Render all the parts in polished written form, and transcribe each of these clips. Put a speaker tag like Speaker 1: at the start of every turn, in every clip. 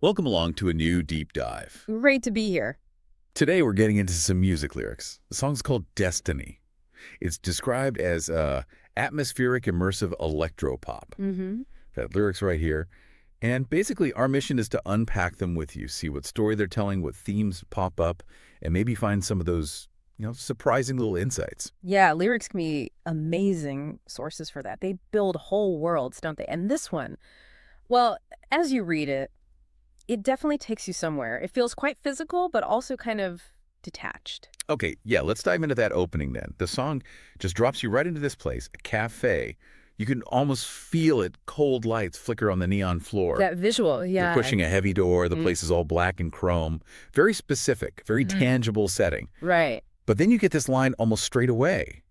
Speaker 1: Welcome along to a new deep dive.
Speaker 2: Great to be here.
Speaker 1: Today we're getting into some music lyrics. The song's called Destiny. It's described as atmospheric immersive electropop.
Speaker 2: Mm-hmm.
Speaker 1: That lyrics right here. And basically our mission is to unpack them with you, see what story they're telling, what themes pop up, and maybe find some of those, surprising little insights.
Speaker 2: Yeah, lyrics can be amazing sources for that. They build whole worlds, don't they? And this one, well, as you read it, it definitely takes you somewhere. It feels quite physical, but also kind of detached.
Speaker 1: Okay, yeah, let's dive into that opening then. The song just drops you right into this place, a cafe. You can almost feel it, cold lights flicker on the neon floor.
Speaker 2: That visual,
Speaker 1: You're
Speaker 2: yeah.
Speaker 1: pushing a heavy door. The
Speaker 2: Mm,
Speaker 1: place is all black and chrome. Very specific, very
Speaker 2: mhm.
Speaker 1: tangible setting.
Speaker 2: Right.
Speaker 1: But then you get this line almost straight away.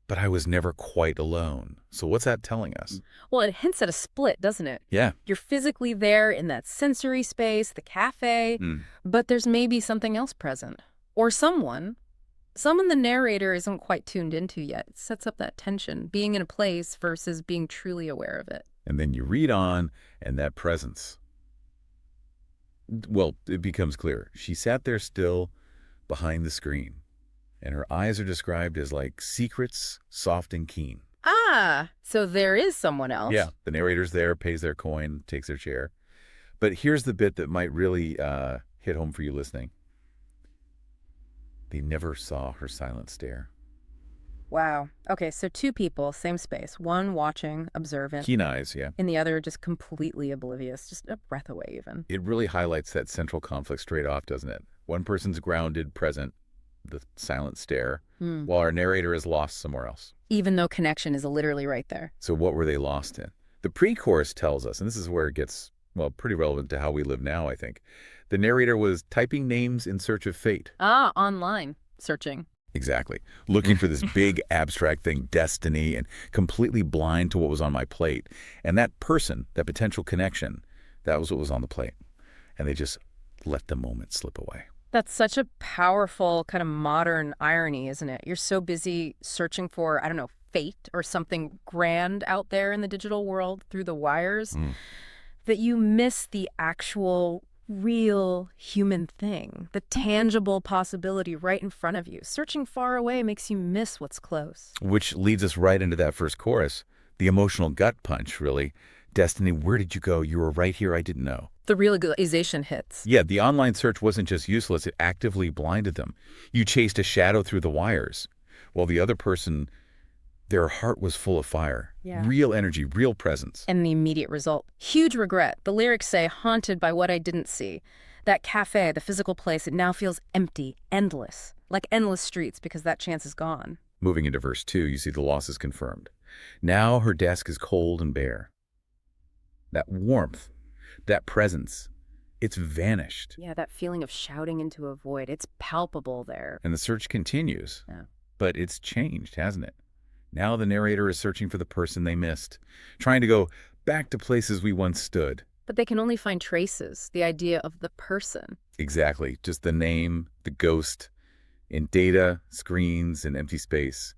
Speaker 1: But I was never quite alone. So what's that telling us?
Speaker 2: Well, it hints at a split, doesn't it?
Speaker 1: Yeah.
Speaker 2: You're physically there in that sensory space, the cafe,
Speaker 1: Mm.
Speaker 2: but there's maybe something else present. Or someone the narrator isn't quite tuned into yet. It sets up that tension, being in a place versus being truly aware of it.
Speaker 1: And then you read on, and that presence, well, it becomes clear. She sat there still behind the screen, and her eyes are described as like secrets, soft and keen.
Speaker 2: Ah, so there is someone else.
Speaker 1: Yeah, the narrator's there, pays their coin, takes their chair. But here's the bit that might really hit home for you listening. They never saw her silent stare.
Speaker 2: Wow. Okay, so two people, same space. One watching, observant,
Speaker 1: Keen eyes, yeah.
Speaker 2: and the other just completely oblivious, just a breath away even.
Speaker 1: It really highlights that central conflict straight off, doesn't it? One person's grounded, present, the silent stare,
Speaker 2: Hmm.
Speaker 1: while our narrator is lost somewhere else.
Speaker 2: Even though connection is literally right there.
Speaker 1: So what were they lost in? The pre-chorus tells us, and this is where it gets, well, pretty relevant to how we live now, I think. The narrator was typing names in search of fate.
Speaker 2: Ah, online, searching.
Speaker 1: Exactly. Looking for this big abstract thing, destiny, and completely blind to what was on my plate. And that person, that potential connection, that was what was on the plate. And they just let the moment slip away.
Speaker 2: That's such a powerful kind of modern irony, isn't it? You're so busy searching for, I don't know, fate or something grand out there in the digital world through the wires
Speaker 1: Mm.
Speaker 2: that you miss the actual, real human thing, the tangible possibility right in front of you. Searching far away makes you miss what's close.
Speaker 1: Which leads us right into that first chorus, the emotional gut punch, really. Destiny, where did you go? You were right here, I didn't know.
Speaker 2: The realization hits.
Speaker 1: Yeah, the online search wasn't just useless, it actively blinded them. You chased a shadow through the wires, while the other person, their heart was full of fire.
Speaker 2: Yeah.
Speaker 1: Real energy, real presence.
Speaker 2: And the immediate result. Huge regret. The lyrics say, haunted by what I didn't see. That cafe, the physical place, it now feels empty, endless. Like endless streets because that chance is gone.
Speaker 1: Moving into verse 2, you see the loss is confirmed. Now her desk is cold and bare. That warmth, that presence, it's vanished.
Speaker 2: Yeah, that feeling of shouting into a void. It's palpable there.
Speaker 1: And the search continues.
Speaker 2: Yeah.
Speaker 1: But it's changed, hasn't it? Now the narrator is searching for the person they missed, trying to go back to places we once stood.
Speaker 2: But they can only find traces, the idea of the person.
Speaker 1: Exactly, just the name, the ghost, in data, screens, and empty space.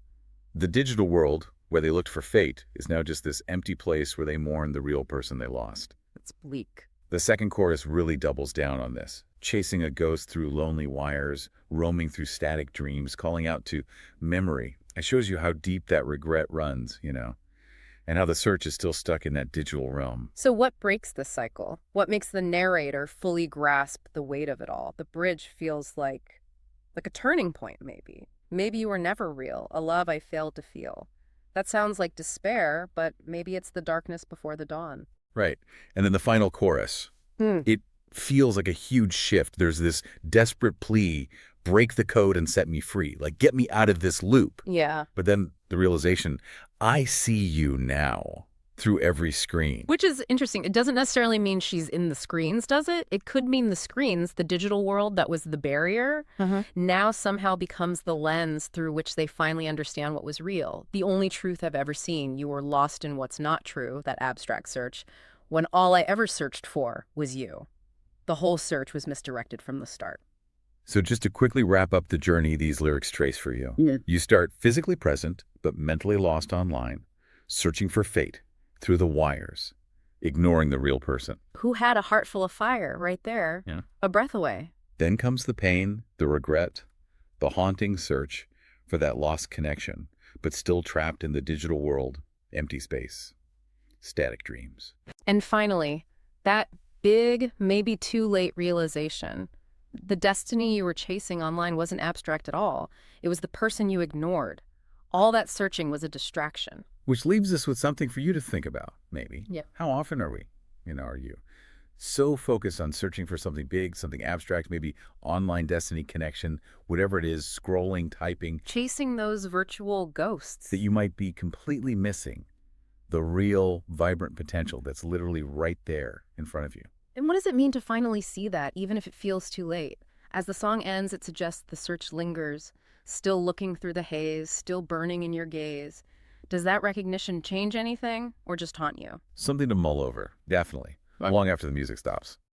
Speaker 1: The digital world, where they looked for fate, is now just this empty place where they mourn the real person they lost.
Speaker 2: It's bleak.
Speaker 1: The second chorus really doubles down on this, chasing a ghost through lonely wires, roaming through static dreams, calling out to memory. It shows you how deep that regret runs, and how the search is still stuck in that digital realm.
Speaker 2: So what breaks the cycle? What makes the narrator fully grasp the weight of it all? The bridge feels like a turning point, maybe. Maybe you were never real, a love I failed to feel. That sounds like despair, but maybe it's the darkness before the dawn.
Speaker 1: Right. And then the final chorus.
Speaker 2: Hmm.
Speaker 1: It feels like a huge shift. There's this desperate plea, break the code and set me free. Like, get me out of this loop.
Speaker 2: Yeah.
Speaker 1: But then the realization, I see you now through every screen.
Speaker 2: Which is interesting. It doesn't necessarily mean she's in the screens, does it? It could mean the screens, the digital world that was the barrier, now somehow becomes the lens through which they finally understand what was real. The only truth I've ever seen. You were lost in what's not true, that abstract search, when all I ever searched for was you. The whole search was misdirected from the start.
Speaker 1: So just to quickly wrap up the journey these lyrics trace for you.
Speaker 2: Yeah.
Speaker 1: You start physically present, but mentally lost online, searching for fate through the wires. ignoring the real person.
Speaker 2: Who had a heart full of fire right there,
Speaker 1: Yeah.
Speaker 2: a breath away.
Speaker 1: Then comes the pain, the regret, the haunting search for that lost connection, but still trapped in the digital world, empty space, static dreams.
Speaker 2: And finally, that big, maybe too late realization. The destiny you were chasing online wasn't abstract at all. It was the person you ignored. All that searching was a distraction.
Speaker 1: Which leaves us with something for you to think about, maybe.
Speaker 2: Yeah.
Speaker 1: How often are we, are you so focused on searching for something big, something abstract, maybe online destiny connection, whatever it is, scrolling, typing,
Speaker 2: Chasing those virtual ghosts.
Speaker 1: that you might be completely missing the real, vibrant potential that's literally right there in front of you.
Speaker 2: And what does it mean to finally see that, even if it feels too late? As the song ends, it suggests the search lingers, still looking through the haze, still burning in your gaze. Does that recognition change anything, or just haunt you?
Speaker 1: Something to mull over, definitely, long after the music stops.